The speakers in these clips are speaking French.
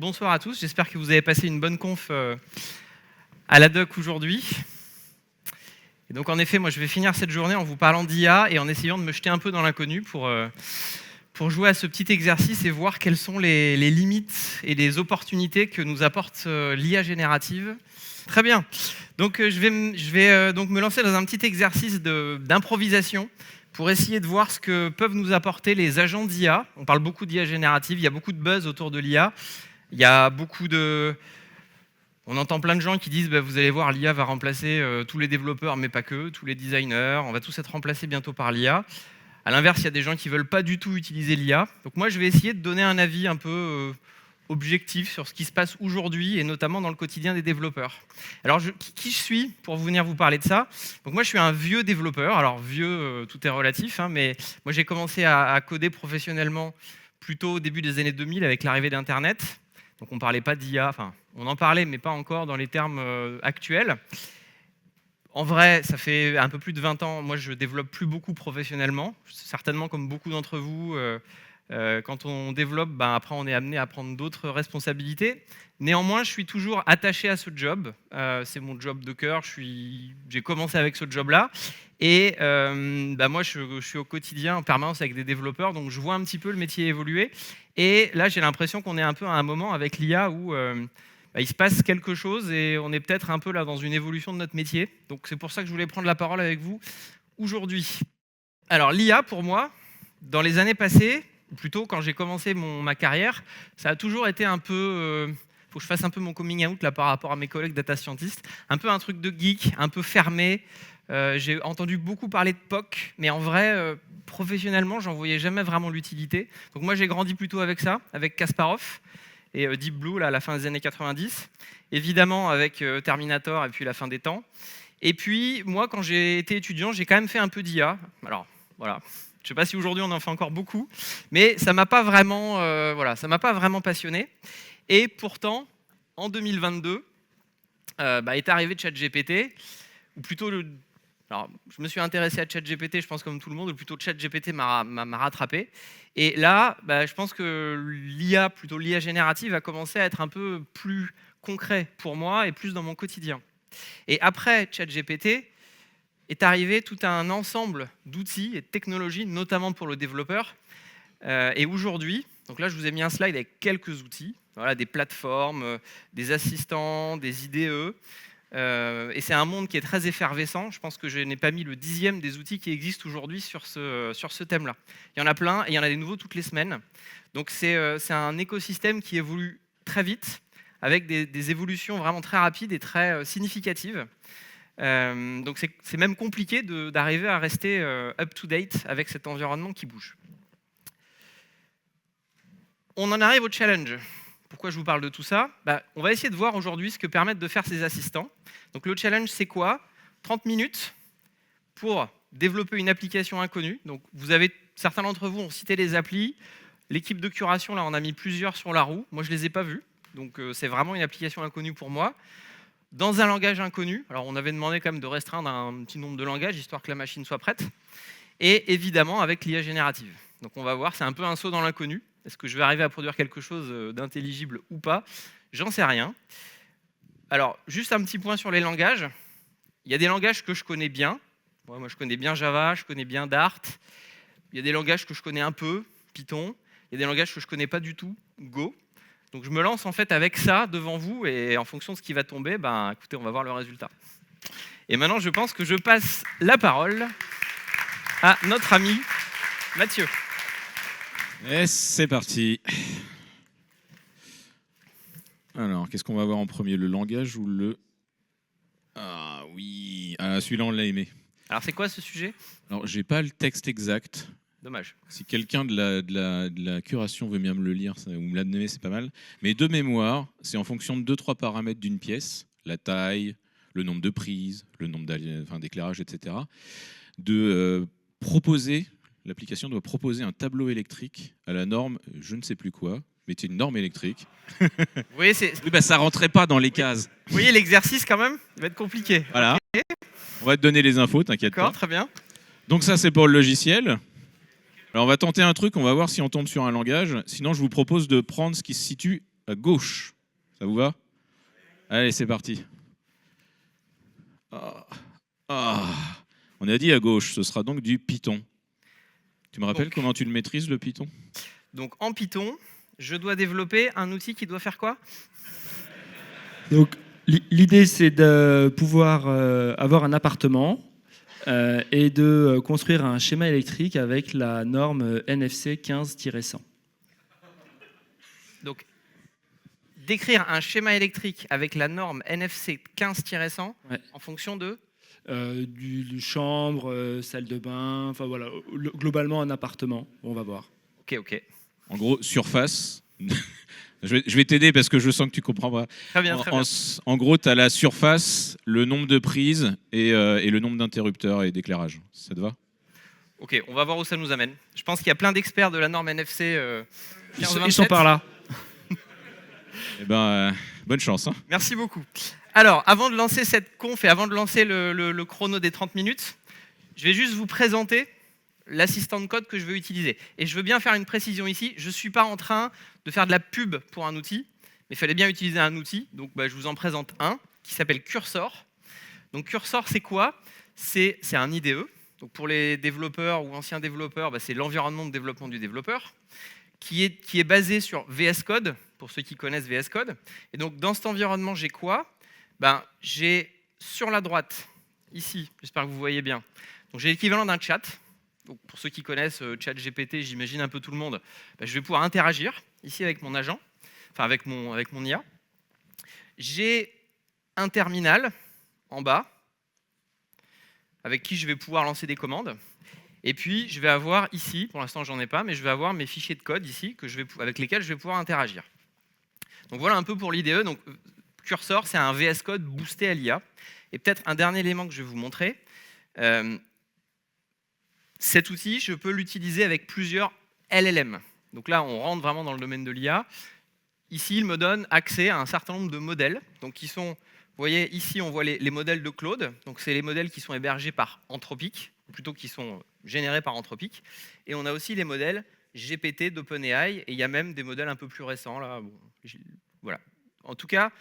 bonsoir à tous, j'espère que vous avez passé une bonne conf à la doc aujourd'hui. Et donc en effet, moi je vais finir cette journée en vous parlant d'IA et en essayant de me jeter un peu dans l'inconnu pour jouer à ce petit exercice et voir quelles sont les limites et les opportunités que nous apporte l'IA générative. Très bien, donc je vais donc me lancer dans un petit exercice d'improvisation pour essayer de voir ce que peuvent nous apporter les agents d'IA. On parle beaucoup d'IA générative, il y a beaucoup de buzz autour de l'IA. Il y a beaucoup de... On entend plein de gens qui disent vous allez voir, l'IA va remplacer tous les développeurs, mais pas que, tous les designers, on va tous être remplacés bientôt par l'IA. À l'inverse, il y a des gens qui ne veulent pas du tout utiliser l'IA. Donc moi, je vais essayer de donner un avis un peu objectif sur ce qui se passe aujourd'hui, et notamment dans le quotidien des développeurs. Alors, qui je suis pour venir vous parler de ça? Donc moi, je suis un vieux développeur. Alors, vieux, tout est relatif, hein, mais moi, j'ai commencé à coder professionnellement plutôt au début des années 2000 avec l'arrivée d'Internet. Donc on ne parlait pas d'IA, enfin, on en parlait, mais pas encore dans les termes actuels. En vrai, ça fait un peu plus de 20 ans, moi, je développe plus beaucoup professionnellement. Certainement, comme beaucoup d'entre vous, quand on développe, après, on est amené à prendre d'autres responsabilités. Néanmoins, je suis toujours attaché à ce job. C'est mon job de cœur. J'ai commencé avec ce job-là. Et moi, je suis au quotidien en permanence avec des développeurs, donc je vois un petit peu le métier évoluer. Et là, j'ai l'impression qu'on est un peu à un moment avec l'IA où il se passe quelque chose et on est peut-être un peu là dans une évolution de notre métier. Donc c'est pour ça que je voulais prendre la parole avec vous aujourd'hui. Alors l'IA, pour moi, dans les années passées, ou plutôt quand j'ai commencé ma carrière, ça a toujours été un peu... faut que je fasse un peu mon coming out là par rapport à mes collègues data scientists, un peu un truc de geek, un peu fermé. J'ai entendu beaucoup parler de POC, mais en vrai, professionnellement, j'en voyais jamais vraiment l'utilité. Donc moi, j'ai grandi plutôt avec ça, avec Kasparov et Deep Blue là, à la fin des années 90. Évidemment, avec Terminator et puis la fin des temps. Et puis, moi, quand j'ai été étudiant, j'ai quand même fait un peu d'IA. Alors, voilà. Je ne sais pas si aujourd'hui on en fait encore beaucoup, mais ça m'a pas vraiment, ça m'a pas vraiment passionné. Et pourtant, en 2022, est arrivé ChatGPT, ou plutôt alors, je me suis intéressé à ChatGPT, je pense comme tout le monde, ou plutôt ChatGPT m'a rattrapé. Et là, je pense que l'IA, plutôt l'IA générative, a commencé à être un peu plus concret pour moi et plus dans mon quotidien. Et après ChatGPT, est arrivé tout un ensemble d'outils et de technologies, notamment pour le développeur. Et aujourd'hui, donc là, je vous ai mis un slide avec quelques outils, voilà, des plateformes, des assistants, des IDE. Et c'est un monde qui est très effervescent. Je pense que je n'ai pas mis le 10e des outils qui existent aujourd'hui sur ce thème-là. Il y en a plein et il y en a des nouveaux toutes les semaines. Donc c'est un écosystème qui évolue très vite, avec des évolutions vraiment très rapides et très significatives. Donc c'est même compliqué d'arriver à rester up-to-date avec cet environnement qui bouge. On en arrive au challenge. Pourquoi je vous parle de tout ça? On va essayer de voir aujourd'hui ce que permettent de faire ces assistants. Donc le challenge, c'est quoi? 30 minutes pour développer une application inconnue. Donc certains d'entre vous ont cité les applis. L'équipe de curation, là, on a mis plusieurs sur la roue. Moi, je ne les ai pas vues. Donc c'est vraiment une application inconnue pour moi. Dans un langage inconnu. Alors on avait demandé quand même de restreindre un petit nombre de langages, histoire que la machine soit prête. Et évidemment avec l'IA générative. Donc on va voir, c'est un peu un saut dans l'inconnu. Est-ce que je vais arriver à produire quelque chose d'intelligible ou pas? J'en sais rien. Alors, juste un petit point sur les langages. Il y a des langages que je connais bien. Moi, je connais bien Java, je connais bien Dart. Il y a des langages que je connais un peu, Python. Il y a des langages que je ne connais pas du tout, Go. Donc, je me lance en fait avec ça devant vous et en fonction de ce qui va tomber, écoutez, on va voir le résultat. Et maintenant, je pense que je passe la parole à notre ami Mathieu. Et c'est parti. Alors, qu'est-ce qu'on va voir en premier? Le langage ou le... Ah oui, celui-là, on l'a aimé. Alors, c'est quoi ce sujet? Alors, j'ai pas le texte exact. Dommage. Si quelqu'un de la curation veut bien me le lire ou me la donner, c'est pas mal. Mais de mémoire, c'est en fonction de 2-3 paramètres d'une pièce, la taille, le nombre de prises, le nombre d'éclairages, etc. L'application doit proposer un tableau électrique à la norme, je ne sais plus quoi, mais c'est une norme électrique. Oui, ça rentrait pas dans les cases. Vous voyez l'exercice quand même, il va être compliqué. Voilà. Okay. On va te donner les infos, t'inquiète pas. D'accord, très bien. Donc ça, c'est pour le logiciel. Alors on va tenter un truc, on va voir si on tombe sur un langage. Sinon, je vous propose de prendre ce qui se situe à gauche. Ça vous va? Allez, c'est parti. Ah. Ah. On a dit à gauche, ce sera donc du Python. Tu me rappelles comment tu le maîtrises, le Python? Donc en Python, je dois développer un outil qui doit faire quoi? Donc, l'idée, c'est de pouvoir avoir un appartement et de construire un schéma électrique avec la norme NFC 15-100. Donc, décrire un schéma électrique avec la norme NFC 15-100 Ouais. en fonction de... Du chambre, salle de bain, enfin voilà, globalement un appartement, on va voir. Ok. En gros, surface. Je vais t'aider parce que je sens que tu comprends pas. Très bien. En gros, tu as la surface, le nombre de prises et le nombre d'interrupteurs et d'éclairage. Ça te va? Ok, on va voir où ça nous amène. Je pense qu'il y a plein d'experts de la norme NFC 15-27. Ils sont par là. Eh ben, bonne chance. Hein. Merci beaucoup. Alors, avant de lancer cette conf et avant de lancer le chrono des 30 minutes, je vais juste vous présenter l'assistant de code que je veux utiliser. Et je veux bien faire une précision ici. Je ne suis pas en train de faire de la pub pour un outil, mais il fallait bien utiliser un outil. Donc, je vous en présente un qui s'appelle Cursor. Donc, Cursor, c'est quoi? C'est un IDE. Donc, pour les développeurs ou anciens développeurs, c'est l'environnement de développement du développeur qui est basé sur VS Code, pour ceux qui connaissent VS Code. Et donc, dans cet environnement, j'ai quoi? J'ai sur la droite, ici, j'espère que vous voyez bien, donc j'ai l'équivalent d'un chat. Donc pour ceux qui connaissent ChatGPT, j'imagine un peu tout le monde, je vais pouvoir interagir ici avec mon agent, enfin avec mon IA. J'ai un terminal en bas avec qui je vais pouvoir lancer des commandes. Et puis je vais avoir ici, pour l'instant j'en ai pas, mais je vais avoir mes fichiers de code ici avec lesquels je vais pouvoir interagir. Donc voilà un peu pour l'IDE. Donc Cursor, c'est un VS Code boosté à l'IA. Et peut-être un dernier élément que je vais vous montrer. Cet outil, je peux l'utiliser avec plusieurs LLM. Donc là, on rentre vraiment dans le domaine de l'IA. Ici, il me donne accès à un certain nombre de modèles. Donc, qui sont, vous voyez, ici, on voit les modèles de Claude. Donc, c'est les modèles qui sont hébergés par Anthropic, plutôt qui sont générés par Anthropic. Et on a aussi les modèles GPT d'OpenAI. Et il y a même des modèles un peu plus récents. Là. Bon, voilà. En tout cas,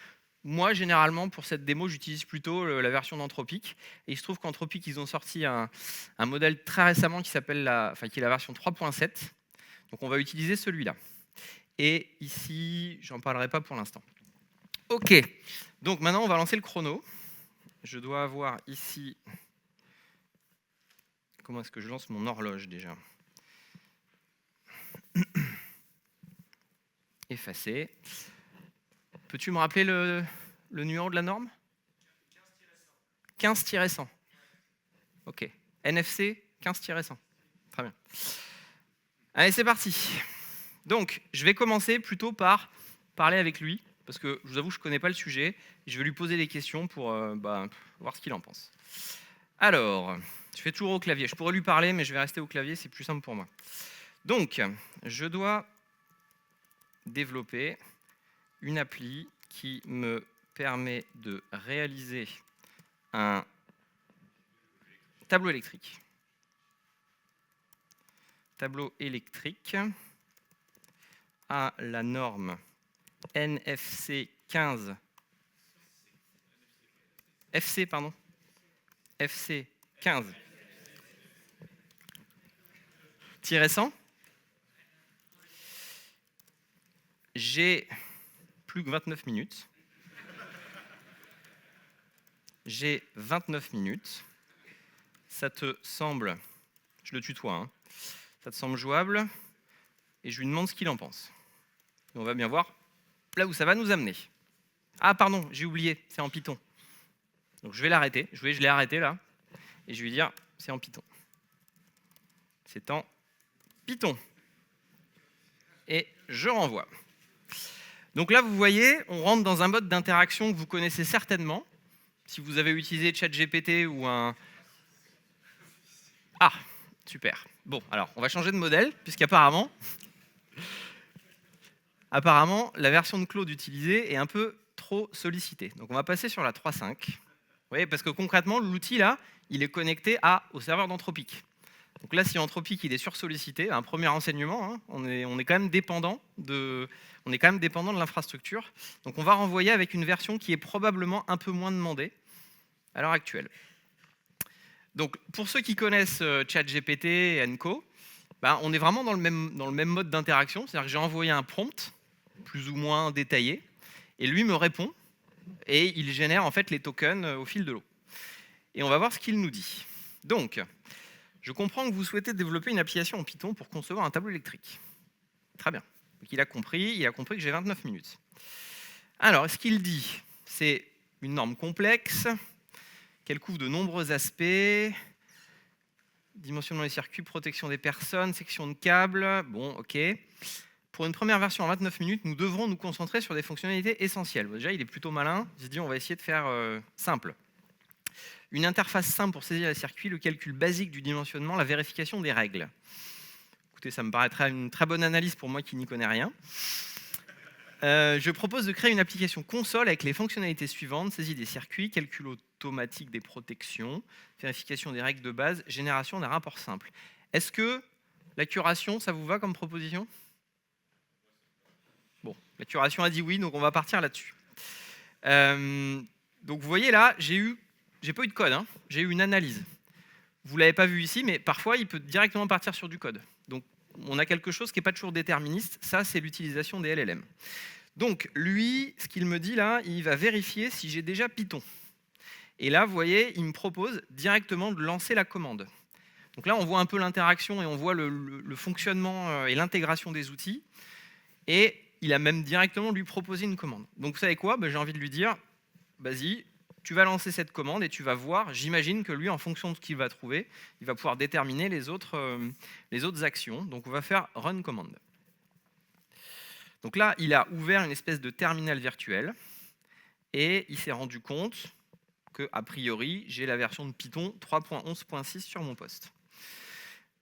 moi, généralement, pour cette démo, j'utilise plutôt la version d'Anthropic. Et il se trouve qu'Anthropic, ils ont sorti un modèle très récemment qui est la version 3.7. Donc, on va utiliser celui-là. Et ici, j'en parlerai pas pour l'instant. OK. Donc, maintenant, on va lancer le chrono. Je dois avoir ici... Comment est-ce que je lance mon horloge, déjà? Effacer. Peux-tu me rappeler le numéro de la norme? 15-100. Ok. NFC 15-100. Très bien. Allez, c'est parti. Donc, je vais commencer plutôt par parler avec lui, parce que je vous avoue, je ne connais pas le sujet. Je vais lui poser des questions pour voir ce qu'il en pense. Alors, je fais toujours au clavier. Je pourrais lui parler, mais je vais rester au clavier, c'est plus simple pour moi. Donc, je dois développer une appli qui me permet de réaliser un tableau électrique. Tableau électrique à la norme NFC 15. FC, pardon. FC 15. -100. J'ai plus que 29 minutes. J'ai 29 minutes. Ça te semble, je le tutoie, hein, ça te semble jouable? Et je lui demande ce qu'il en pense. Et on va bien voir là où ça va nous amener. Ah pardon, j'ai oublié, c'est en Python. Donc je vais l'arrêter, je l'ai arrêté là, et je vais lui dire, c'est en Python. C'est en Python. Et je renvoie. Donc là, vous voyez, on rentre dans un mode d'interaction que vous connaissez certainement. Si vous avez utilisé ChatGPT ou un... Ah, super. Bon, alors, on va changer de modèle, puisqu'apparemment, la version de Claude utilisée est un peu trop sollicitée. Donc on va passer sur la 3.5. Vous voyez, parce que concrètement, l'outil là, il est connecté au serveur d'Anthropic. Donc là, si Anthropic il est sursollicité, un premier enseignement, hein, on est quand même dépendant de l'infrastructure. Donc on va renvoyer avec une version qui est probablement un peu moins demandée à l'heure actuelle. Donc pour ceux qui connaissent ChatGPT et Co, on est vraiment dans le même mode d'interaction, c'est-à-dire que j'ai envoyé un prompt plus ou moins détaillé, et lui me répond, et il génère en fait les tokens au fil de l'eau. Et on va voir ce qu'il nous dit. Donc, je comprends que vous souhaitez développer une application en Python pour concevoir un tableau électrique. Très bien. Donc il a compris que j'ai 29 minutes. Alors, ce qu'il dit, c'est une norme complexe, qu'elle couvre de nombreux aspects, dimensionnement des circuits, protection des personnes, section de câbles, bon, ok. Pour une première version en 29 minutes, nous devrons nous concentrer sur des fonctionnalités essentielles. Déjà, il est plutôt malin, il se dit on va essayer de faire simple. Une interface simple pour saisir les circuits, le calcul basique du dimensionnement, la vérification des règles. Écoutez, ça me paraîtrait une très bonne analyse pour moi qui n'y connais rien. Je propose de créer une application console avec les fonctionnalités suivantes: saisie des circuits, calcul automatique des protections, vérification des règles de base, génération d'un rapport simple. Est-ce que la curation, ça vous va comme proposition? Bon, la curation a dit oui, donc on va partir là-dessus. Donc vous voyez là, j'ai pas eu de code, hein, j'ai eu une analyse. Vous ne l'avez pas vu ici, mais parfois il peut directement partir sur du code. Donc on a quelque chose qui n'est pas toujours déterministe, ça c'est l'utilisation des LLM. Donc lui, ce qu'il me dit là, il va vérifier si j'ai déjà Python. Et là, vous voyez, il me propose directement de lancer la commande. Donc là, on voit un peu l'interaction et on voit le fonctionnement et l'intégration des outils. Et il a même directement lui proposé une commande. Donc vous savez quoi? J'ai envie de lui dire, vas-y, tu vas lancer cette commande et tu vas voir, j'imagine que lui, en fonction de ce qu'il va trouver, il va pouvoir déterminer les autres actions. Donc on va faire run command. Donc là, il a ouvert une espèce de terminal virtuel et il s'est rendu compte qu'a priori, j'ai la version de Python 3.11.6 sur mon poste.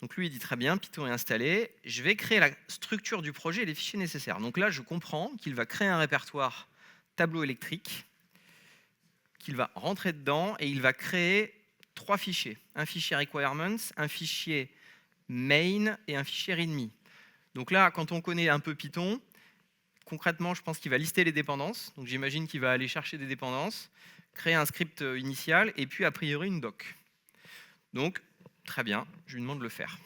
Donc lui, il dit très bien, Python est installé, je vais créer la structure du projet et les fichiers nécessaires. Donc là, je comprends qu'il va créer un répertoire tableau électrique, qu'il va rentrer dedans et il va créer 3 fichiers. Un fichier requirements, un fichier main et un fichier readme. Donc là, quand on connaît un peu Python, concrètement, je pense qu'il va lister les dépendances. Donc j'imagine qu'il va aller chercher des dépendances, créer un script initial et puis a priori une doc. Donc très bien, je lui demande de le faire.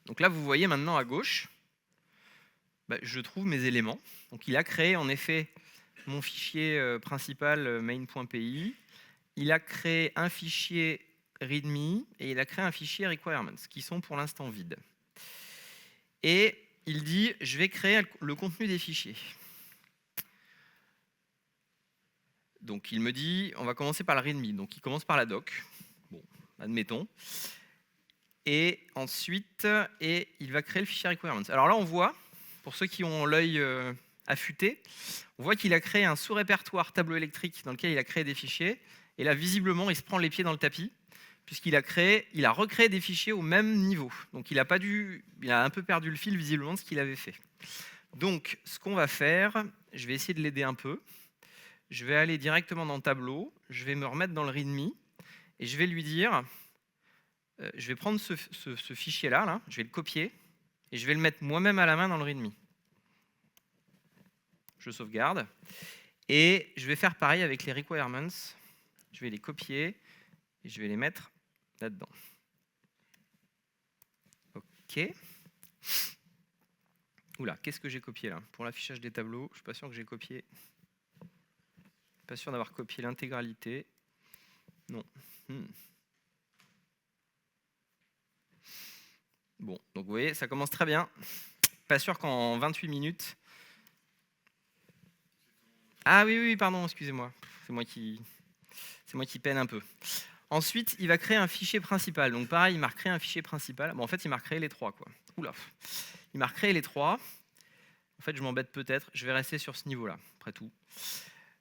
Donc là, vous voyez maintenant à gauche, je trouve mes éléments. Donc il a créé en effet mon fichier principal main.py. Il a créé un fichier readme et il a créé un fichier requirements qui sont pour l'instant vides. Et il dit, je vais créer le contenu des fichiers. Donc il me dit, on va commencer par le readme. Donc il commence par la doc. Bon, admettons. Et ensuite, il va créer le fichier requirements. Alors là, on voit, pour ceux qui ont l'œil affûté, on voit qu'il a créé un sous-répertoire tableau électrique dans lequel il a créé des fichiers. Et là, visiblement, il se prend les pieds dans le tapis, puisqu'il a recréé des fichiers au même niveau. Donc il a un peu perdu le fil, visiblement, de ce qu'il avait fait. Donc, ce qu'on va faire, je vais essayer de l'aider un peu. Je vais aller directement dans Tableau, je vais me remettre dans le README, et je vais lui dire, je vais prendre ce fichier-là, là, je vais le copier, et je vais le mettre moi-même à la main dans le README. Je sauvegarde, et je vais faire pareil avec les requirements. Je vais les copier, et je vais les mettre là-dedans. OK. Oula, qu'est-ce que j'ai copié là? Pour l'affichage des tableaux, je ne suis pas sûr que j'ai copié. Pas sûr d'avoir copié l'intégralité. Non. Bon, donc vous voyez, ça commence très bien. Pas sûr qu'en 28 minutes... Ah oui, pardon, excusez-moi. C'est moi qui peine un peu. Ensuite, il va créer un fichier principal. Donc pareil, il m'a recréé un fichier principal. Bon, en fait, il m'a recréé les 3, quoi. Oula. Il m'a recréé les 3. En fait, je m'embête peut-être. Je vais rester sur ce niveau-là, après tout.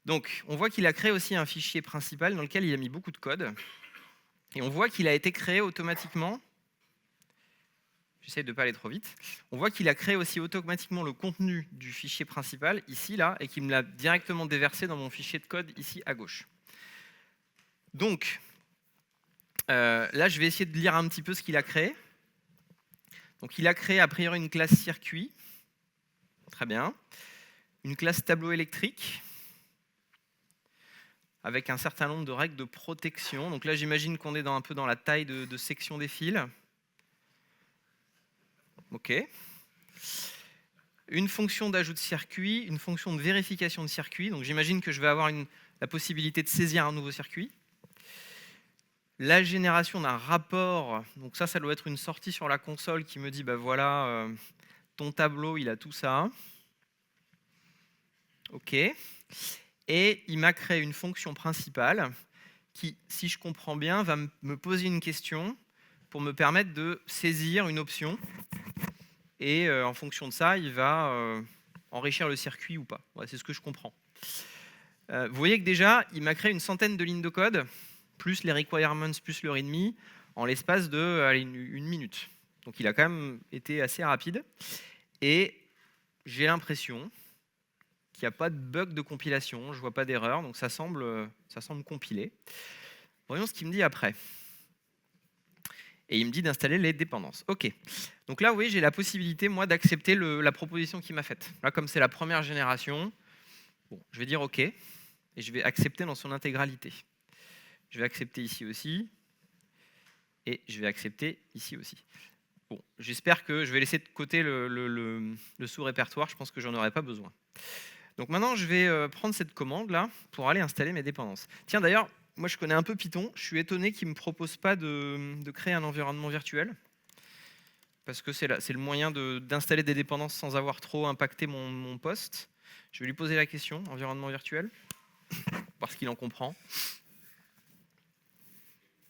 Donc, on voit qu'il a créé aussi un fichier principal dans lequel il a mis beaucoup de code. Et on voit qu'il a été créé automatiquement. J'essaie de ne pas aller trop vite. On voit qu'il a créé aussi automatiquement le contenu du fichier principal, ici, là, et qu'il me l'a directement déversé dans mon fichier de code, ici, à gauche. Donc, Là, je vais essayer de lire un petit peu ce qu'il a créé. Donc, il a créé a priori une classe circuit. Très bien. Une classe tableau électrique avec un certain nombre de règles de protection. Donc là, j'imagine qu'on est un peu dans la taille de section des fils. OK. Une fonction d'ajout de circuit, une fonction de vérification de circuit. Donc j'imagine que je vais avoir la possibilité de saisir un nouveau circuit. La génération d'un rapport, donc ça doit être une sortie sur la console qui me dit, bah voilà, ton tableau, il a tout ça. OK. Et il m'a créé une fonction principale qui, si je comprends bien, va me poser une question pour me permettre de saisir une option. Et en fonction de ça, il va enrichir le circuit ou pas. Ouais, c'est ce que je comprends. Vous voyez que déjà, il m'a créé une centaine de lignes de code, plus les requirements, plus le README, en l'espace de une minute. Donc il a quand même été assez rapide. Et j'ai l'impression qu'il n'y a pas de bug de compilation, je ne vois pas d'erreur, donc ça semble compilé. Voyons ce qu'il me dit après. Et il me dit d'installer les dépendances. OK. Donc là, vous voyez, j'ai la possibilité, moi, d'accepter la proposition qu'il m'a faite. Là, comme c'est la première génération, bon, je vais dire OK. Et je vais accepter dans son intégralité. Je vais accepter ici aussi. Et je vais accepter ici aussi. Bon, j'espère que je vais laisser de côté le sous-répertoire. Je pense que j'en aurai pas besoin. Donc maintenant, je vais prendre cette commande-là pour aller installer mes dépendances. Tiens, d'ailleurs, moi, je connais un peu Python. Je suis étonné qu'il ne me propose pas de créer un environnement virtuel. Parce que c'est le moyen d'installer des dépendances sans avoir trop impacté mon poste. Je vais lui poser la question, environnement virtuel, parce qu'il en comprend.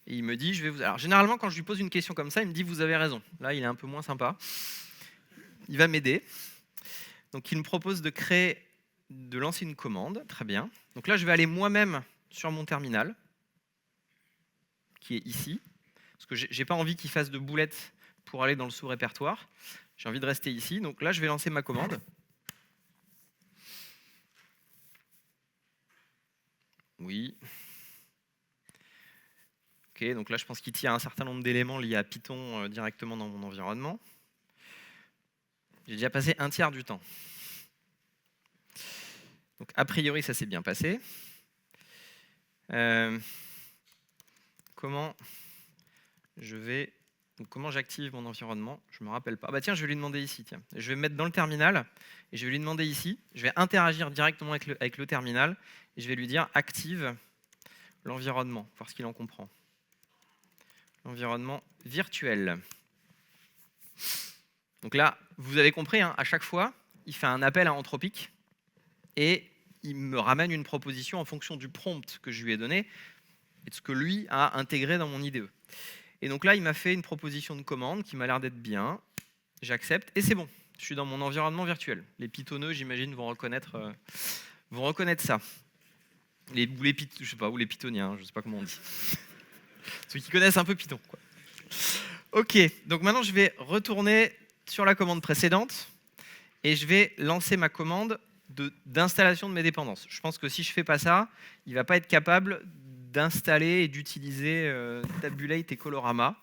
Et il me dit, alors généralement, quand je lui pose une question comme ça, il me dit, vous avez raison. Là, il est un peu moins sympa. Il va m'aider. Donc, il me propose de lancer une commande. Très bien. Donc là, je vais aller moi-même sur mon terminal, qui est ici. Parce que je n'ai pas envie qu'il fasse de boulettes pour aller dans le sous-répertoire. J'ai envie de rester ici. Donc là, je vais lancer ma commande. Oui. OK, donc là, je pense qu'il tire un certain nombre d'éléments liés à Python directement dans mon environnement. J'ai déjà passé un tiers du temps. Donc, a priori, ça s'est bien passé. Comment j'active mon environnement? Je ne me rappelle pas. Ah bah tiens, je vais lui demander ici. Tiens. Je vais me mettre dans le terminal et je vais lui demander ici. Je vais interagir directement avec le terminal et je vais lui dire active l'environnement, voir ce qu'il en comprend. L'environnement virtuel. Donc là, vous avez compris, hein, à chaque fois, il fait un appel à Anthropic et il me ramène une proposition en fonction du prompt que je lui ai donné et de ce que lui a intégré dans mon IDE. Et donc là, il m'a fait une proposition de commande qui m'a l'air d'être bien. J'accepte et c'est bon. Je suis dans mon environnement virtuel. Les pitonneux, j'imagine, vont reconnaître ça. Ou les pitoniens, je ne sais pas comment on dit. Ceux qui connaissent un peu Python, quoi. OK, donc maintenant, je vais retourner sur la commande précédente et je vais lancer ma commande d'installation de mes dépendances. Je pense que si je ne fais pas ça, il ne va pas être capable d'installer et d'utiliser Tabulate et Colorama,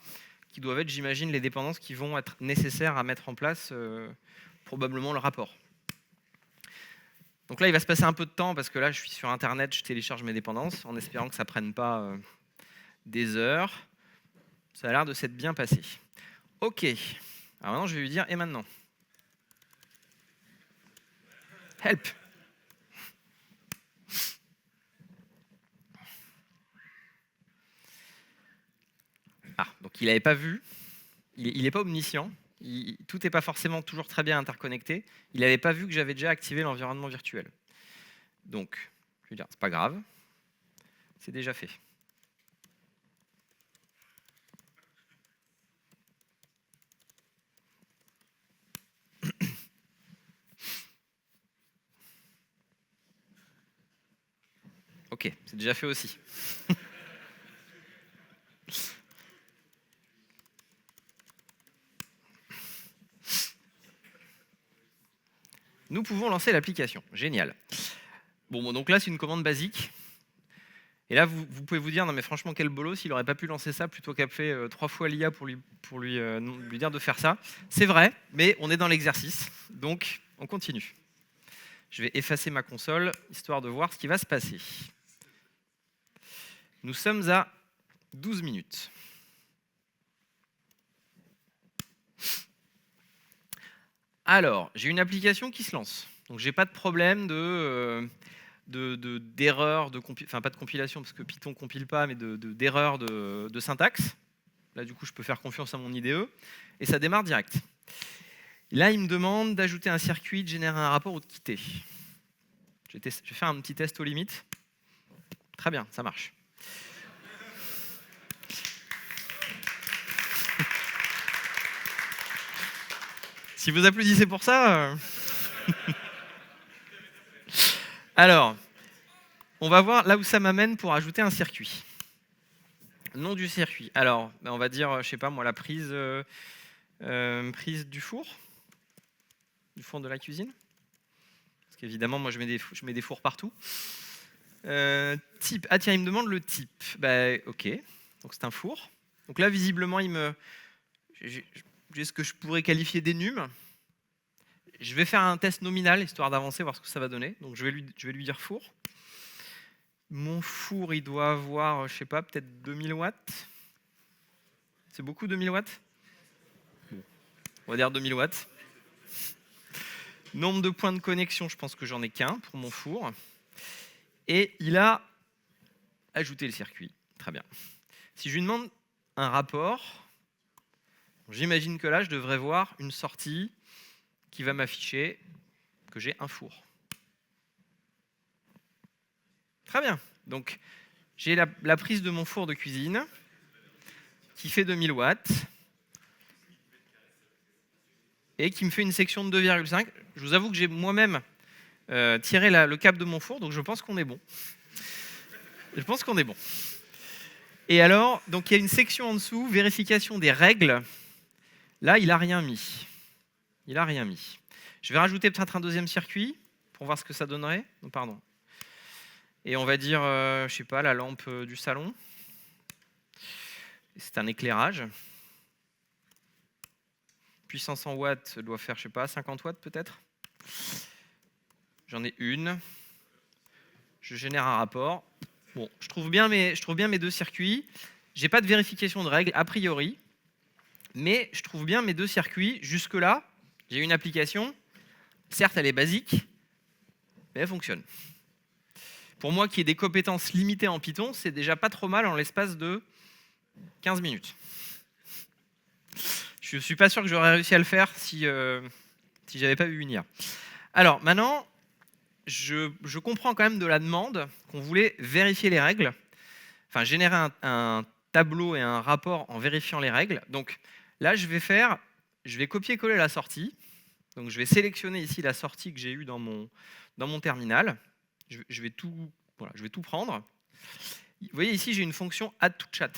qui doivent être, j'imagine, les dépendances qui vont être nécessaires à mettre en place probablement le rapport. Donc là, il va se passer un peu de temps, parce que là, je suis sur Internet, je télécharge mes dépendances, en espérant que ça ne prenne pas des heures. Ça a l'air de s'être bien passé. OK. Alors maintenant, je vais lui dire, et maintenant? Help. Ah, donc il n'avait pas vu. Il n'est pas omniscient. Tout n'est pas forcément toujours très bien interconnecté. Il n'avait pas vu que j'avais déjà activé l'environnement virtuel. Donc, je vais dire, c'est pas grave. C'est déjà fait. OK, c'est déjà fait aussi. Nous pouvons lancer l'application. Génial. Bon, donc là, c'est une commande basique. Et là, vous pouvez vous dire, non mais franchement, quel bolos, il n'aurait pas pu lancer ça plutôt qu'appeler 3 fois l'IA pour lui dire de faire ça. C'est vrai, mais on est dans l'exercice, donc on continue. Je vais effacer ma console, histoire de voir ce qui va se passer. Nous sommes à 12 minutes. Alors, j'ai une application qui se lance. Donc, j'ai pas de problème d'erreur, enfin pas de compilation parce que Python compile pas, mais d'erreur de syntaxe. Là, du coup, je peux faire confiance à mon IDE et ça démarre direct. Là, il me demande d'ajouter un circuit, de générer un rapport ou de quitter. Je vais faire un petit test aux limites. Très bien, ça marche. Si vous applaudissez pour ça... Alors, on va voir là où ça m'amène pour ajouter un circuit. Nom du circuit. Alors, on va dire, je sais pas moi, la prise du four de la cuisine. Parce qu'évidemment, moi, je mets des fours partout. Type. Ah tiens, il me demande le type. Bah, ok. Donc c'est un four. Donc là, visiblement, j'ai ce que je pourrais qualifier d'énum. Je vais faire un test nominal, histoire d'avancer, voir ce que ça va donner. Donc je vais lui dire four. Mon four, il doit avoir, je sais pas, peut-être 2000 watts. C'est beaucoup 2000 watts? On va dire 2000 watts. Nombre de points de connexion, je pense que j'en ai qu'un pour mon four. Et il a ajouté le circuit. Très bien. Si je lui demande un rapport, j'imagine que là, je devrais voir une sortie qui va m'afficher que j'ai un four. Très bien. Donc, j'ai la prise de mon four de cuisine qui fait 2000 watts et qui me fait une section de 2,5. Je vous avoue que j'ai moi-même tiré le câble de mon four, donc je pense qu'on est bon. Je pense qu'on est bon. Et alors, donc il y a une section en dessous, vérification des règles. Là, il n'a rien mis. Il n'a rien mis. Je vais rajouter peut-être un deuxième circuit pour voir ce que ça donnerait. Non, pardon. Et on va dire, je sais pas, la lampe du salon. C'est un éclairage. Puissance en watts doit faire, je sais pas, 50 watts peut-être. J'en ai une. Je génère un rapport. Bon, je trouve bien mes deux circuits. J'ai pas de vérification de règles a priori, mais je trouve bien mes deux circuits. Jusque-là, j'ai une application. Certes, elle est basique, mais elle fonctionne. Pour moi qui ai des compétences limitées en Python, c'est déjà pas trop mal en l'espace de 15 minutes. Je ne suis pas sûr que j'aurais réussi à le faire si j'avais pas eu une IA. Alors maintenant, je comprends quand même de la demande qu'on voulait vérifier les règles, enfin générer un tableau et un rapport en vérifiant les règles. Donc là, je vais copier-coller la sortie. Donc je vais sélectionner ici la sortie que j'ai eue dans mon terminal. Je vais tout prendre. Vous voyez ici, j'ai une fonction add-to-chat.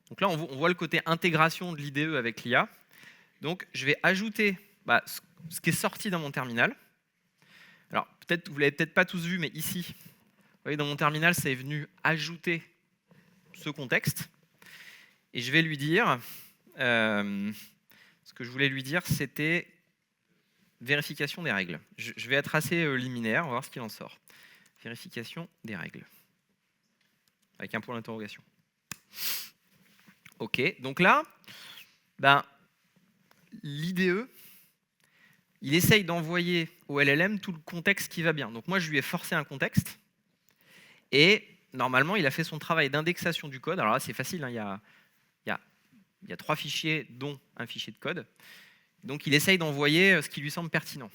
Donc là, on voit le côté intégration de l'IDE avec l'IA. Donc je vais ajouter ce qui est sorti dans mon terminal. Alors vous l'avez peut-être pas tous vu, mais ici, vous voyez, dans mon terminal, ça est venu ajouter ce contexte. Et je vais lui dire, ce que je voulais lui dire, c'était vérification des règles. Je vais être assez liminaire, on va voir ce qu'il en sort. Vérification des règles. Avec un point d'interrogation. Ok, donc là, l'IDE, il essaye d'envoyer au LLM tout le contexte qui va bien. Donc moi, je lui ai forcé un contexte. Et normalement, il a fait son travail d'indexation du code. Alors là, c'est facile, hein, il y a 3 fichiers, dont un fichier de code. Donc il essaye d'envoyer ce qui lui semble pertinent.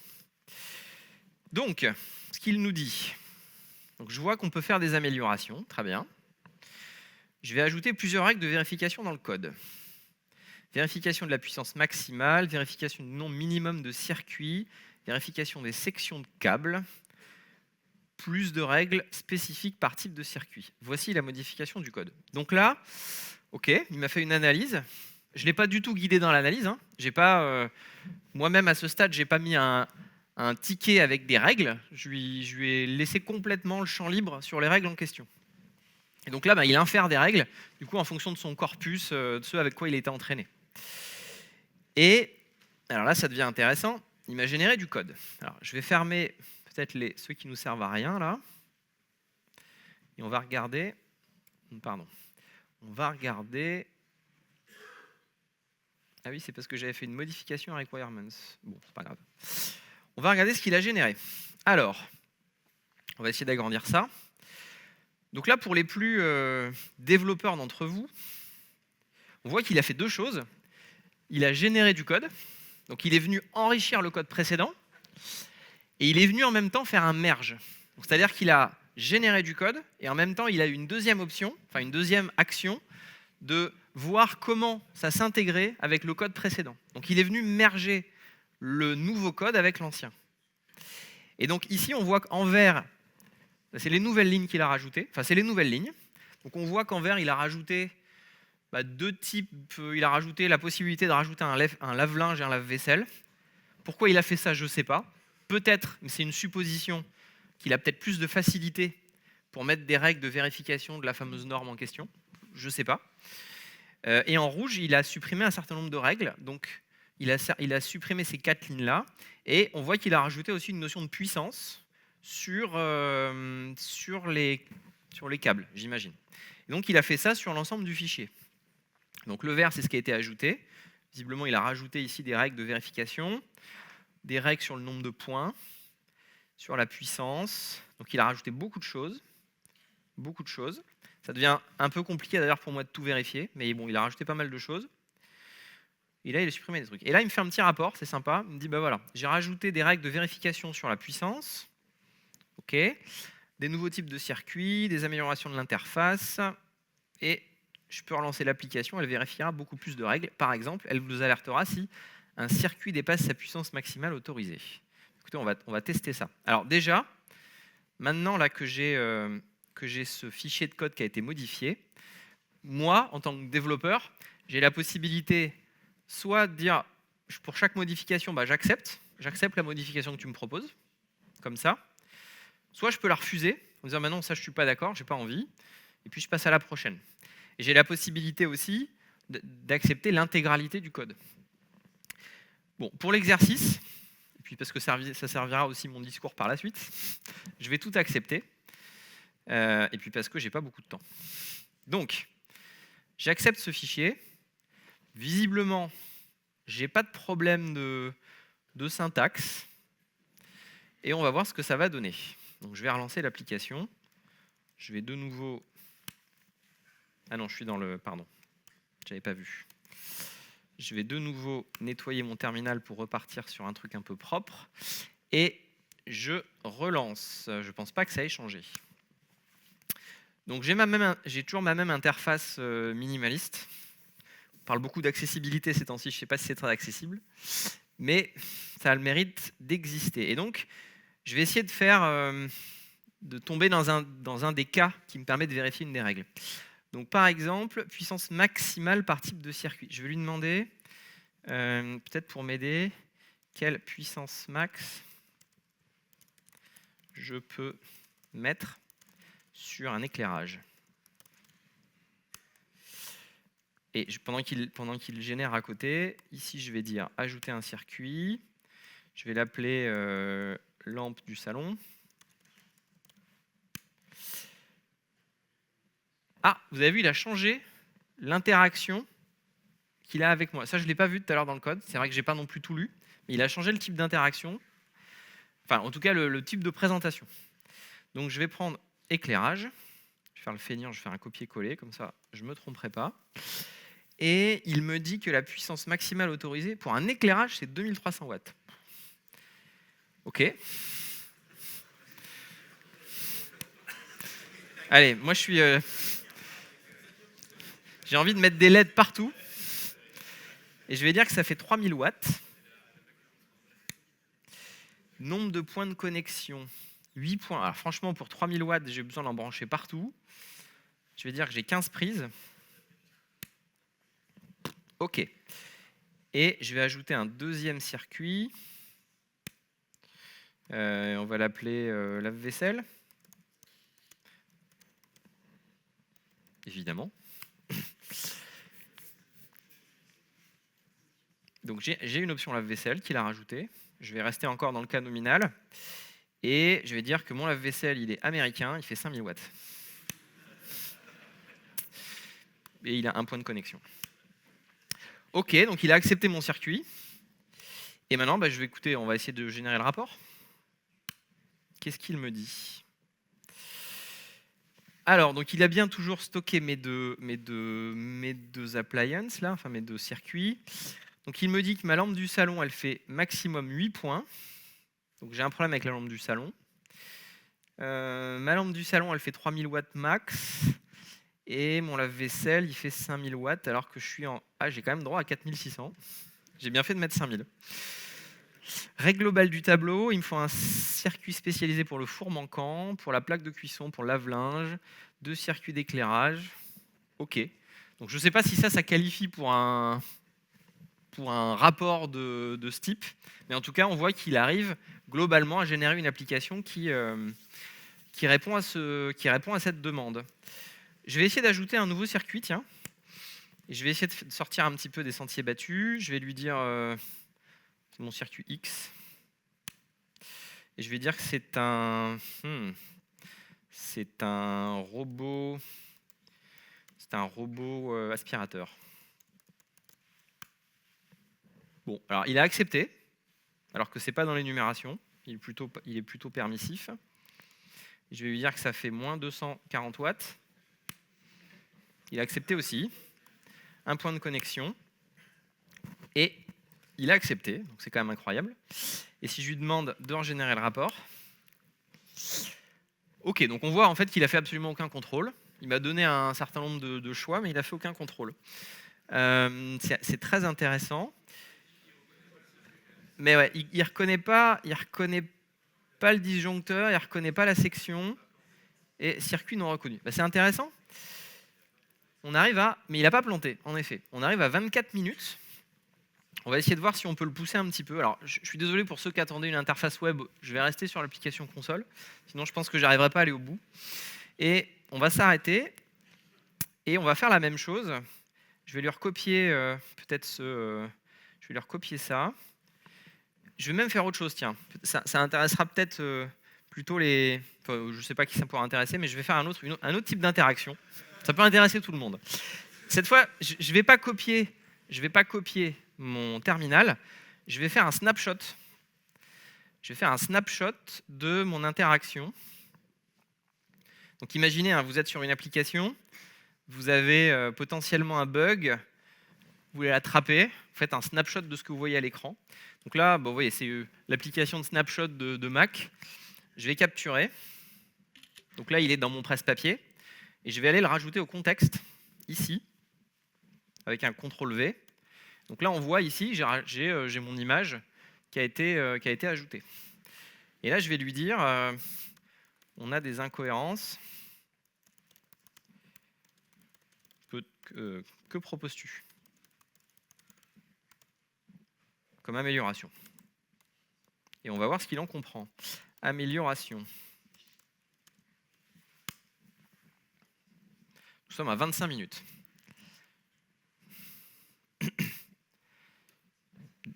Donc, ce qu'il nous dit. Donc, je vois qu'on peut faire des améliorations, très bien. Je vais ajouter plusieurs règles de vérification dans le code. Vérification de la puissance maximale, vérification du nombre minimum de circuits, vérification des sections de câbles, plus de règles spécifiques par type de circuit. Voici la modification du code. Donc là, ok, il m'a fait une analyse. Je ne l'ai pas du tout guidé dans l'analyse. Hein. Moi-même, à ce stade, je n'ai pas mis un ticket avec des règles. Je lui ai laissé complètement le champ libre sur les règles en question. Et donc là, il infère des règles, du coup, en fonction de son corpus, de ce avec quoi il était entraîné. Et alors là, ça devient intéressant. Il m'a généré du code. Alors, je vais fermer peut-être ceux qui nous servent à rien, là. Et on va regarder... Pardon. On va regarder... Ah oui, c'est parce que j'avais fait une modification à requirements. Bon, c'est pas grave. On va regarder ce qu'il a généré. Alors, on va essayer d'agrandir ça. Donc là, pour les plus développeurs d'entre vous, on voit qu'il a fait deux choses. Il a généré du code, donc il est venu enrichir le code précédent, et il est venu en même temps faire un merge. C'est-à-dire qu'il a généré du code, et en même temps, il a eu une deuxième option, enfin une deuxième action, de voir comment ça s'intégrait avec le code précédent. Donc il est venu merger le nouveau code avec l'ancien. Et donc ici, on voit qu'en vert, c'est les nouvelles lignes qu'il a rajoutées. Enfin, c'est les nouvelles lignes. Donc on voit qu'en vert, il a rajouté deux types. Il a rajouté la possibilité de rajouter un lave-linge et un lave-vaisselle. Pourquoi il a fait ça, je ne sais pas. Peut-être, mais c'est une supposition, qu'il a peut-être plus de facilité pour mettre des règles de vérification de la fameuse norme en question. Je ne sais pas. Et en rouge, il a supprimé un certain nombre de règles. Donc il a supprimé ces 4 lignes-là. Et on voit qu'il a rajouté aussi une notion de puissance sur les câbles, j'imagine. Donc il a fait ça sur l'ensemble du fichier. Donc le vert, c'est ce qui a été ajouté. Visiblement, il a rajouté ici des règles de vérification, des règles sur le nombre de points, sur la puissance. Donc il a rajouté beaucoup de choses. Beaucoup de choses. Ça devient un peu compliqué d'ailleurs pour moi de tout vérifier, mais bon, il a rajouté pas mal de choses. Et là, il a supprimé des trucs. Et là, il me fait un petit rapport, c'est sympa. Il me dit, voilà, j'ai rajouté des règles de vérification sur la puissance. OK. Des nouveaux types de circuits, des améliorations de l'interface. Et je peux relancer l'application, elle vérifiera beaucoup plus de règles. Par exemple, elle vous alertera si un circuit dépasse sa puissance maximale autorisée. Écoutez, on va tester ça. Alors déjà, maintenant là que j'ai ce fichier de code qui a été modifié, moi, en tant que développeur, j'ai la possibilité soit de dire, pour chaque modification, j'accepte la modification que tu me proposes, comme ça. Soit je peux la refuser, en disant, non, ça je ne suis pas d'accord, je n'ai pas envie, et puis je passe à la prochaine. Et j'ai la possibilité aussi d'accepter l'intégralité du code. Bon, pour l'exercice, et puis parce que ça servira aussi mon discours par la suite, je vais tout accepter, et puis parce que je n'ai pas beaucoup de temps. Donc, j'accepte ce fichier. Visiblement, je n'ai pas de problème de syntaxe, et on va voir ce que ça va donner. Donc, je vais relancer l'application. Je vais de nouveau... Ah non, je suis dans le... Pardon, je n'avais pas vu. Je vais de nouveau nettoyer mon terminal pour repartir sur un truc un peu propre. Et je relance. Je ne pense pas que ça ait changé. Donc j'ai toujours ma même interface minimaliste. On parle beaucoup d'accessibilité ces temps-ci, je ne sais pas si c'est très accessible. Mais ça a le mérite d'exister. Et donc, je vais essayer de tomber dans un des cas qui me permet de vérifier une des règles. Donc, par exemple, puissance maximale par type de circuit. Je vais lui demander, peut-être pour m'aider, quelle puissance max je peux mettre sur un éclairage. Et pendant qu'il génère à côté, ici, je vais dire ajouter un circuit. Je vais l'appeler lampe du salon. Ah, vous avez vu, il a changé l'interaction qu'il a avec moi. Ça, je ne l'ai pas vu tout à l'heure dans le code. C'est vrai que je n'ai pas non plus tout lu. Mais il a changé le type d'interaction. Enfin, en tout cas, le type de présentation. Donc, je vais prendre éclairage. Je vais faire le feignant, je vais faire un copier-coller. Comme ça, je ne me tromperai pas. Et il me dit que la puissance maximale autorisée pour un éclairage, c'est 2300 watts. OK. Allez, moi, je suis... J'ai envie de mettre des LED partout. Et je vais dire que ça fait 3000 watts. Nombre de points de connexion, 8 points. Alors franchement, pour 3000 watts, j'ai besoin d'en brancher partout. Je vais dire que j'ai 15 prises. OK. Et je vais ajouter un deuxième circuit. On va l'appeler lave-vaisselle. évidemment. Donc j'ai une option lave-vaisselle qu'il a rajoutée. Je vais rester encore dans le cas nominal. Et je vais dire que mon lave-vaisselle, il est américain, il fait 5000 watts. Et il a un point de connexion. Ok, donc il a accepté mon circuit. Et maintenant, je vais écouter, on va essayer de générer le rapport. Qu'est-ce qu'il me dit? Alors, donc il a bien toujours stocké mes deux appliances, là, enfin mes deux circuits. Donc il me dit que ma lampe du salon, elle fait maximum 8 points. Donc j'ai un problème avec la lampe du salon. Ma lampe du salon, elle fait 3000 watts max. Et mon lave-vaisselle, il fait 5000 watts, alors que je suis en... Ah, j'ai quand même droit à 4600. J'ai bien fait de mettre 5000. Règle globale du tableau, il me faut un circuit spécialisé pour le four manquant, pour la plaque de cuisson, pour le lave-linge, 2 circuits d'éclairage. Ok. Donc je ne sais pas si ça qualifie pour un rapport de ce type, mais en tout cas, on voit qu'il arrive globalement à générer une application qui répond à cette demande. Je vais essayer d'ajouter un nouveau circuit, tiens. Et je vais essayer de sortir un petit peu des sentiers battus. Je vais lui dire, c'est mon circuit X. Et je vais dire que c'est un robot aspirateur. Bon, alors il a accepté, alors que c'est pas dans l'énumération. Il est plutôt permissif. Je vais lui dire que ça fait moins 240 watts. Il a accepté aussi. Un point de connexion. Et il a accepté, donc c'est quand même incroyable. Et si je lui demande de régénérer le rapport, ok, donc on voit en fait qu'il a fait absolument aucun contrôle. Il m'a donné un certain nombre de choix, mais il a fait aucun contrôle. C'est très intéressant. Mais ouais, il reconnaît pas le disjoncteur, il reconnaît pas la section, et circuit non reconnu. C'est intéressant. Mais il n'a pas planté, en effet. On arrive à 24 minutes. On va essayer de voir si on peut le pousser un petit peu. Alors, je suis désolé pour ceux qui attendaient une interface web. Je vais rester sur l'application console. Sinon, je pense que je n'arriverai pas à aller au bout. Et on va s'arrêter. Et on va faire la même chose. Je vais lui recopier je vais lui recopier ça. Je vais même faire autre chose, tiens. Ça intéressera peut-être plutôt les... Enfin, je ne sais pas qui ça pourra intéresser, mais je vais faire un autre type d'interaction. Ça peut intéresser tout le monde. Cette fois, je ne vais pas copier mon terminal. Je vais faire un snapshot. Je vais faire un snapshot de mon interaction. Donc imaginez, vous êtes sur une application, vous avez potentiellement un bug, vous voulez l'attraper, vous faites un snapshot de ce que vous voyez à l'écran. Donc là, vous voyez, c'est l'application de snapshot de Mac. Je vais capturer. Donc là, il est dans mon presse-papier. Et je vais aller le rajouter au contexte, ici, avec un CTRL-V. Donc là, on voit ici, j'ai mon image qui a été ajoutée. Et là, je vais lui dire, on a des incohérences. Que proposes-tu comme amélioration? Et on va voir ce qu'il en comprend. Amélioration. Nous sommes à 25 minutes.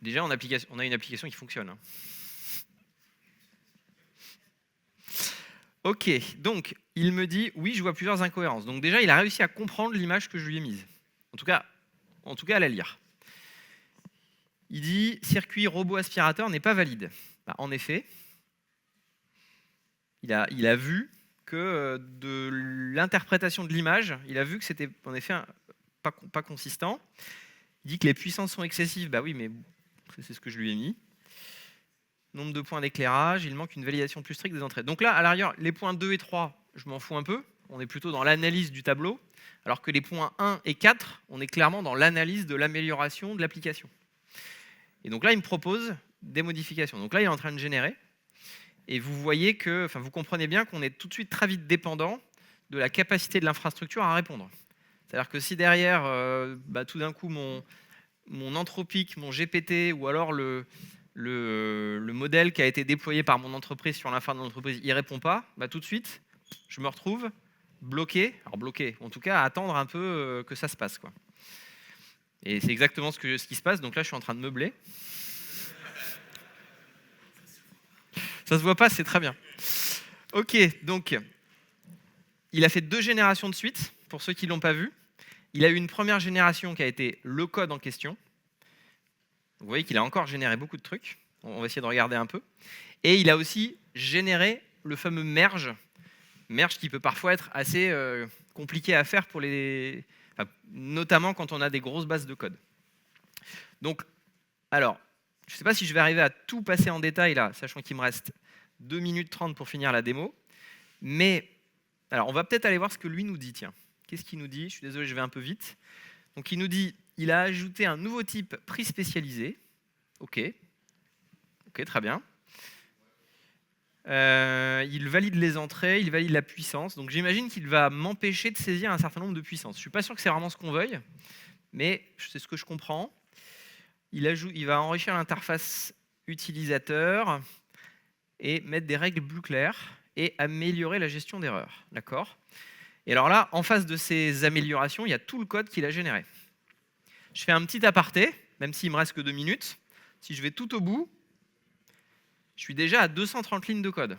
Déjà, on a une application qui fonctionne. Ok, donc il me dit, oui, je vois plusieurs incohérences. Donc déjà, il a réussi à comprendre l'image que je lui ai mise. En tout cas à la lire. Il dit, circuit robot aspirateur n'est pas valide. En effet, il a vu que de l'interprétation de l'image, il a vu que c'était en effet pas consistant. Il dit que les puissances sont excessives. Oui, mais c'est ce que je lui ai mis. Nombre de points d'éclairage, il manque une validation plus stricte des entrées. Donc là, à l'arrière, les points 2 et 3, je m'en fous un peu. On est plutôt dans l'analyse du tableau. Alors que les points 1 et 4, on est clairement dans l'analyse de l'amélioration de l'application. Et donc là, il me propose des modifications. Donc là, il est en train de générer. Et vous voyez vous comprenez bien qu'on est tout de suite très vite dépendant de la capacité de l'infrastructure à répondre. C'est-à-dire que si derrière, tout d'un coup, mon Anthropic, mon GPT, ou alors le modèle qui a été déployé par mon entreprise sur l'infra de mon entreprise, il ne répond pas, tout de suite, je me retrouve bloquer, alors bloquer, en tout cas à attendre un peu que ça se passe, quoi. Et c'est exactement ce qui se passe, donc là je suis en train de meubler. Ça se voit pas, c'est très bien. Ok, donc il a fait 2 générations de suite, pour ceux qui ne l'ont pas vu. Il a eu une première génération qui a été le code en question. Vous voyez qu'il a encore généré beaucoup de trucs. On va essayer de regarder un peu. Et il a aussi généré le fameux merge qui peut parfois être assez compliqué à faire pour notamment quand on a des grosses bases de code. Donc, alors, je ne sais pas si je vais arriver à tout passer en détail là, sachant qu'il me reste 2 minutes 30 pour finir la démo. Mais, alors, on va peut-être aller voir ce que lui nous dit, tiens. Qu'est-ce qu'il nous dit? Je suis désolé, je vais un peu vite. Donc, il nous dit, il a ajouté un nouveau type prix spécialisé. Ok, très bien. Il valide les entrées, il valide la puissance. Donc, j'imagine qu'il va m'empêcher de saisir un certain nombre de puissances. Je ne suis pas sûr que c'est vraiment ce qu'on veuille, mais c'est ce que je comprends. Il va enrichir l'interface utilisateur et mettre des règles plus claires et améliorer la gestion d'erreurs. D'accord ? Et alors là, en face de ces améliorations, il y a tout le code qu'il a généré. Je fais un petit aparté, même s'il me reste que 2 minutes. Si je vais tout au bout, je suis déjà à 230 lignes de code.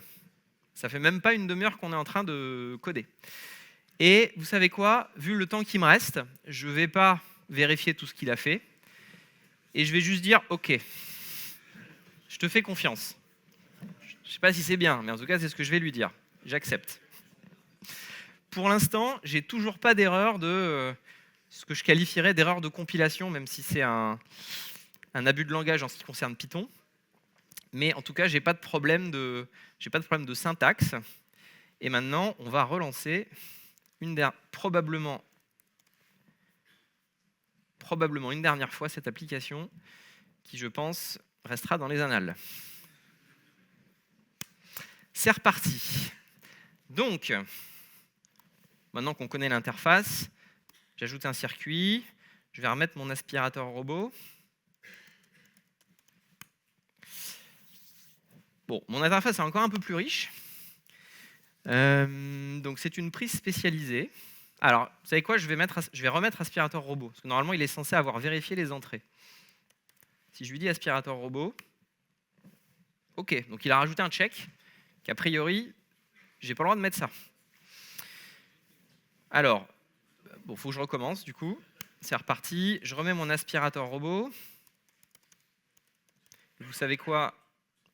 Ça fait même pas une demi-heure qu'on est en train de coder. Et vous savez quoi ? Vu le temps qui me reste, je ne vais pas vérifier tout ce qu'il a fait. Et je vais juste dire « Ok, je te fais confiance ». Je ne sais pas si c'est bien, mais en tout cas, c'est ce que je vais lui dire. J'accepte. Pour l'instant, j'ai toujours pas d'erreur de ce que je qualifierais d'erreur de compilation, même si c'est un abus de langage en ce qui concerne Python. Mais en tout cas, j'ai pas de problème de syntaxe. Et maintenant, on va relancer probablement une dernière fois cette application qui, je pense, restera dans les annales. C'est reparti. Donc, maintenant qu'on connaît l'interface, j'ajoute un circuit. Je vais remettre mon aspirateur robot. Bon, mon interface est encore un peu plus riche. Donc, c'est une prise spécialisée. Alors, vous savez quoi, je vais remettre aspirateur robot, parce que normalement, il est censé avoir vérifié les entrées. Si je lui dis aspirateur robot, ok, donc il a rajouté un check, qu'a priori, j'ai pas le droit de mettre ça. Alors, bon, faut que je recommence, du coup. C'est reparti, je remets mon aspirateur robot. Vous savez quoi?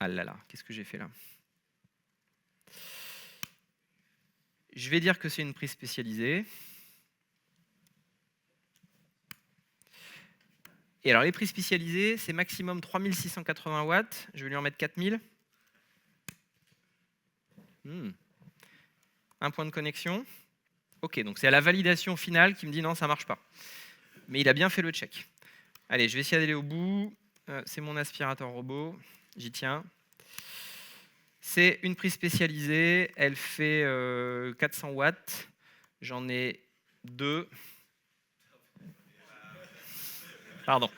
Ah là là, qu'est-ce que j'ai fait là? Je vais dire que c'est une prise spécialisée. Et alors les prises spécialisées, c'est maximum 3680 watts. Je vais lui en mettre 4000. Un point de connexion. Ok, donc c'est à la validation finale qui me dit non, ça ne marche pas. Mais il a bien fait le check. Allez, je vais essayer d'aller au bout. C'est mon aspirateur robot. J'y tiens. C'est une prise spécialisée. Elle fait 400 watts. J'en ai 2. Pardon.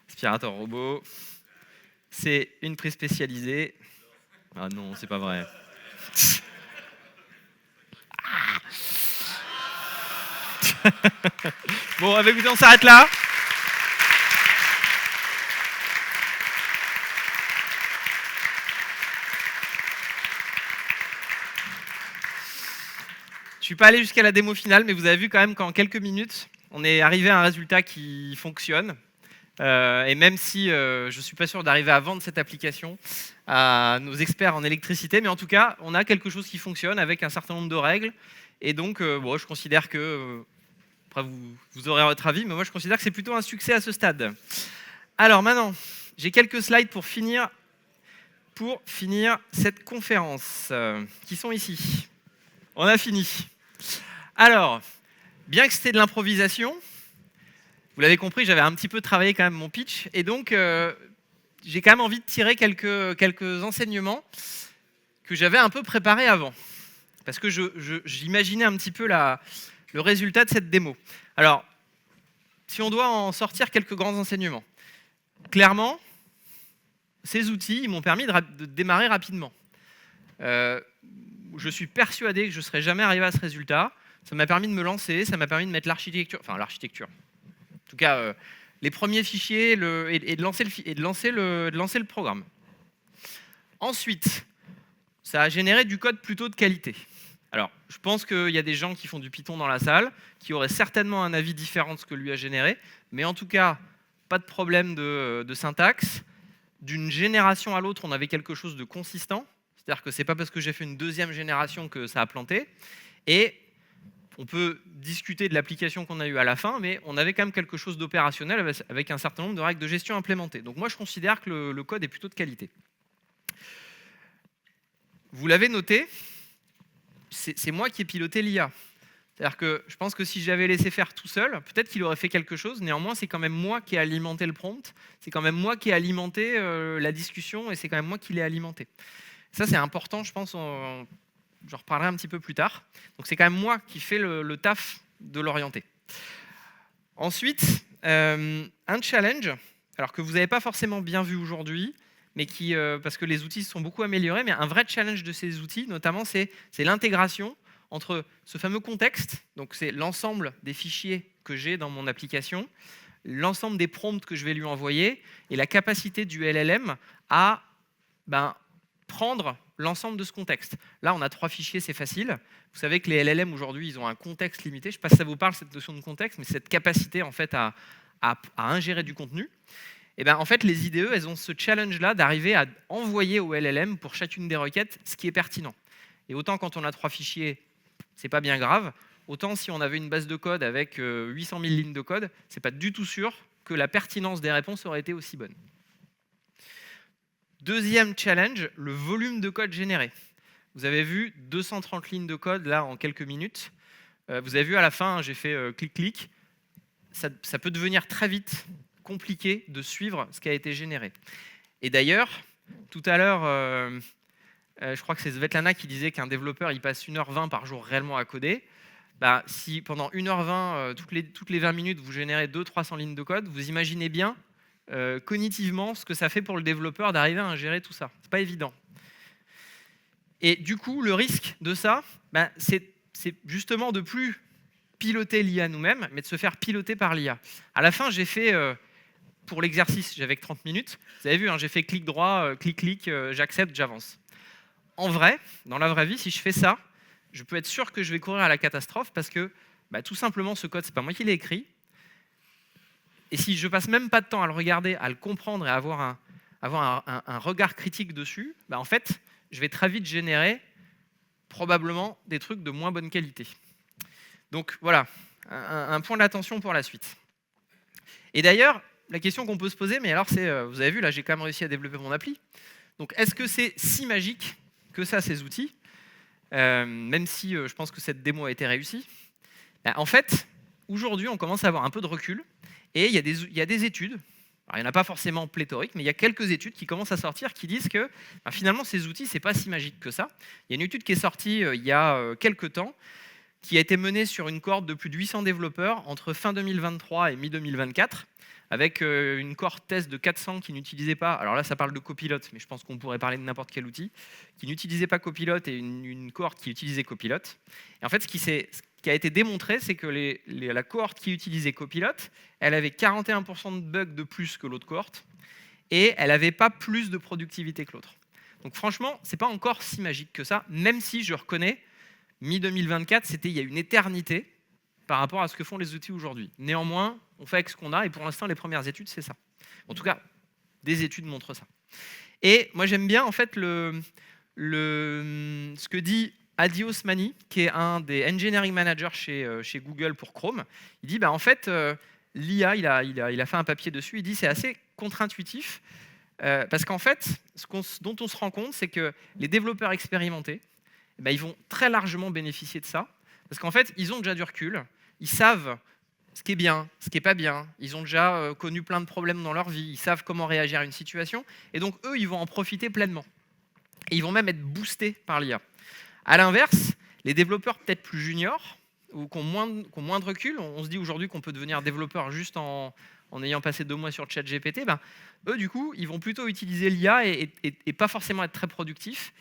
Aspirateur robot. C'est une prise spécialisée. Ah non, c'est pas vrai. Bon, avec vous, on s'arrête là. Je ne suis pas allé jusqu'à la démo finale, mais vous avez vu quand même qu'en quelques minutes, on est arrivé à un résultat qui fonctionne. Et même si je ne suis pas sûr d'arriver à vendre cette application à nos experts en électricité, mais en tout cas, on a quelque chose qui fonctionne avec un certain nombre de règles. Et donc, bon, je considère que, après vous aurez votre avis, mais moi je considère que c'est plutôt un succès à ce stade. Alors maintenant, j'ai quelques slides pour finir cette conférence, qui sont ici. On a fini. Alors, bien que c'était de l'improvisation, vous l'avez compris, j'avais un petit peu travaillé quand même mon pitch, et donc j'ai quand même envie de tirer quelques enseignements que j'avais un peu préparés avant, parce que j'imaginais un petit peu le résultat de cette démo. Alors, si on doit en sortir quelques grands enseignements, clairement, ces outils ils m'ont permis de démarrer rapidement. Je suis persuadé que je ne serais jamais arrivé à ce résultat. Ça m'a permis de me lancer, ça m'a permis de mettre l'architecture, en tout cas les premiers fichiers et de lancer le programme. Ensuite, ça a généré du code plutôt de qualité. Alors, je pense qu'il y a des gens qui font du Python dans la salle, qui auraient certainement un avis différent de ce que lui a généré, mais en tout cas, pas de problème de syntaxe. D'une génération à l'autre, on avait quelque chose de consistant, c'est-à-dire que ce n'est pas parce que j'ai fait une deuxième génération que ça a planté, et on peut discuter de l'application qu'on a eue à la fin, mais on avait quand même quelque chose d'opérationnel avec un certain nombre de règles de gestion implémentées. Donc moi, je considère que le code est plutôt de qualité. Vous l'avez noté, c'est moi qui ai piloté l'IA. C'est-à-dire que je pense que si j'avais laissé faire tout seul, peut-être qu'il aurait fait quelque chose. Néanmoins, c'est quand même moi qui ai alimenté le prompt. C'est quand même moi qui ai alimenté la discussion et c'est quand même moi qui l'ai alimenté. Ça, c'est important, je pense. J'en reparlerai un petit peu plus tard. Donc, c'est quand même moi qui fais le taf de l'orienter. Ensuite, un challenge, alors que vous n'avez pas forcément bien vu aujourd'hui, mais parce que les outils se sont beaucoup améliorés, mais un vrai challenge de ces outils, notamment, c'est l'intégration entre ce fameux contexte, donc c'est l'ensemble des fichiers que j'ai dans mon application, l'ensemble des prompts que je vais lui envoyer, et la capacité du LLM à prendre l'ensemble de ce contexte. Là, on a 3 fichiers, c'est facile. Vous savez que les LLM, aujourd'hui, ils ont un contexte limité. Je ne sais pas si ça vous parle, cette notion de contexte, mais cette capacité en fait, à ingérer du contenu. Et en fait, les IDE, elles ont ce challenge-là d'arriver à envoyer au LLM pour chacune des requêtes ce qui est pertinent. Et autant quand on a 3 fichiers, c'est pas bien grave. Autant si on avait une base de code avec 800 000 lignes de code, c'est pas du tout sûr que la pertinence des réponses aurait été aussi bonne. Deuxième challenge, le volume de code généré. Vous avez vu 230 lignes de code là en quelques minutes. Vous avez vu à la fin, j'ai fait clic-clic. Ça peut devenir très vite compliqué de suivre ce qui a été généré. Et d'ailleurs, tout à l'heure, je crois que c'est Svetlana qui disait qu'un développeur il passe 1h20 par jour réellement à coder. Si pendant 1h20, toutes les 20 minutes, vous générez 200-300 lignes de code, vous imaginez bien cognitivement ce que ça fait pour le développeur d'arriver à ingérer tout ça. C'est pas évident. Et du coup, le risque de ça, c'est justement de plus piloter l'IA nous-mêmes, mais de se faire piloter par l'IA. À la fin, j'ai fait, pour l'exercice, j'avais que 30 minutes. Vous avez vu, j'ai fait clic droit, clic, j'accepte, j'avance. En vrai, dans la vraie vie, si je fais ça, je peux être sûr que je vais courir à la catastrophe parce que tout simplement, ce code, c'est pas moi qui l'ai écrit. Et si je passe même pas de temps à le regarder, à le comprendre et à avoir un regard critique dessus, en fait, je vais très vite générer probablement des trucs de moins bonne qualité. Donc voilà, un point d'attention pour la suite. Et d'ailleurs, la question qu'on peut se poser, mais alors c'est, vous avez vu, là j'ai quand même réussi à développer mon appli. Donc est-ce que c'est si magique que ça, ces outils, même si je pense que cette démo a été réussie? En fait, aujourd'hui, on commence à avoir un peu de recul. Et il y a des études, alors il n'y en a pas forcément pléthoriques, mais il y a quelques études qui commencent à sortir qui disent que finalement ces outils, ce n'est pas si magique que ça. Il y a une étude qui est sortie il y a quelques temps, qui a été menée sur une cohorte de plus de 800 développeurs entre fin 2023 et mi-2024, avec une cohorte test de 400 qui n'utilisaient pas, alors là ça parle de Copilot, mais je pense qu'on pourrait parler de n'importe quel outil, qui n'utilisait pas Copilot et une cohorte qui utilisait Copilot. Et en fait, ce qui a été démontré, c'est que la cohorte qui utilisait Copilot, elle avait 41% de bugs de plus que l'autre cohorte, et elle n'avait pas plus de productivité que l'autre. Donc franchement, ce n'est pas encore si magique que ça, même si je reconnais, mi-2024, c'était il y a une éternité par rapport à ce que font les outils aujourd'hui. Néanmoins, on fait avec ce qu'on a, et pour l'instant, les premières études, c'est ça. En tout cas, des études montrent ça. Et moi, j'aime bien, en fait, ce que dit Adi Osmani, qui est un des engineering managers chez Google pour Chrome. Il dit, en fait, l'IA, il a fait un papier dessus, il dit c'est assez contre-intuitif, parce qu'en fait, dont on se rend compte, c'est que les développeurs expérimentés, ils vont très largement bénéficier de ça, parce qu'en fait, ils ont déjà du recul, ils savent ce qui est bien, ce qui n'est pas bien, ils ont déjà connu plein de problèmes dans leur vie, ils savent comment réagir à une situation, et donc eux, ils vont en profiter pleinement. Et ils vont même être boostés par l'IA. A l'inverse, les développeurs peut-être plus juniors, ou qui ont moins de recul, on se dit aujourd'hui qu'on peut devenir développeur juste en ayant passé 2 mois sur ChatGPT, eux, du coup, ils vont plutôt utiliser l'IA et pas forcément être très productifs.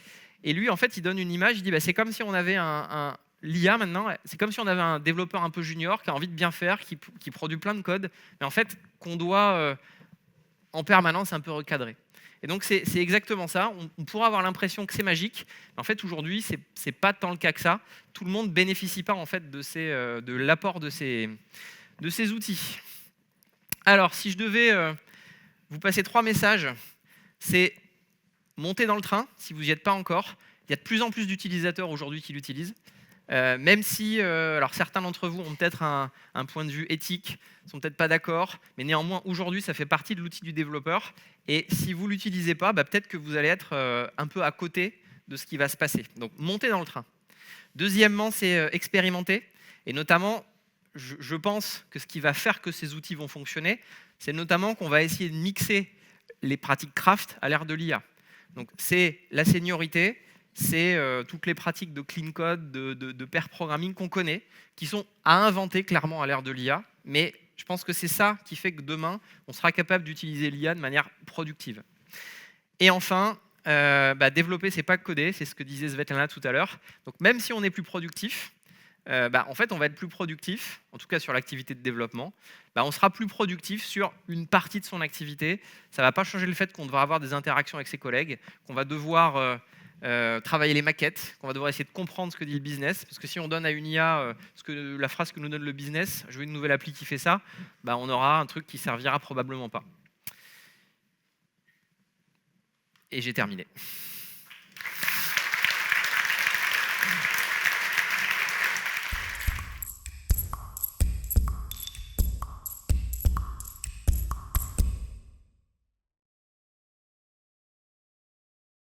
Et lui, en fait, il donne une image, il dit c'est comme si on avait l'IA maintenant, c'est comme si on avait un développeur un peu junior qui a envie de bien faire, qui produit plein de code, mais en fait, qu'on doit en permanence un peu recadrer. Et donc, c'est exactement ça. On pourrait avoir l'impression que c'est magique, mais en fait, aujourd'hui, c'est pas tant le cas que ça. Tout le monde bénéficie pas en fait de l'apport de ces outils. Alors, si je devais vous passer 3 messages, c'est monter dans le train, si vous n'y êtes pas encore. Il y a de plus en plus d'utilisateurs aujourd'hui qui l'utilisent. Même si alors certains d'entre vous ont peut-être un point de vue éthique, ne sont peut-être pas d'accord, mais néanmoins, aujourd'hui, ça fait partie de l'outil du développeur. Et si vous ne l'utilisez pas, peut-être que vous allez être un peu à côté de ce qui va se passer. Donc, montez dans le train. Deuxièmement, c'est expérimenter. Et notamment, je pense que ce qui va faire que ces outils vont fonctionner, c'est notamment qu'on va essayer de mixer les pratiques craft à l'ère de l'IA. Donc, c'est la seniorité, c'est toutes les pratiques de clean code, de pair programming qu'on connaît, qui sont à inventer clairement à l'ère de l'IA. Mais je pense que c'est ça qui fait que demain, on sera capable d'utiliser l'IA de manière productive. Et enfin, développer, c'est pas coder, c'est ce que disait Svetlana tout à l'heure. Donc même si on est plus productif, en fait, on va être plus productif, en tout cas sur l'activité de développement. On sera plus productif sur une partie de son activité. Ça ne va pas changer le fait qu'on devra avoir des interactions avec ses collègues, qu'on va devoir travailler les maquettes, qu'on va devoir essayer de comprendre ce que dit le business. Parce que si on donne à une IA la phrase que nous donne le business, je veux une nouvelle appli qui fait ça, on aura un truc qui servira probablement pas. Et j'ai terminé.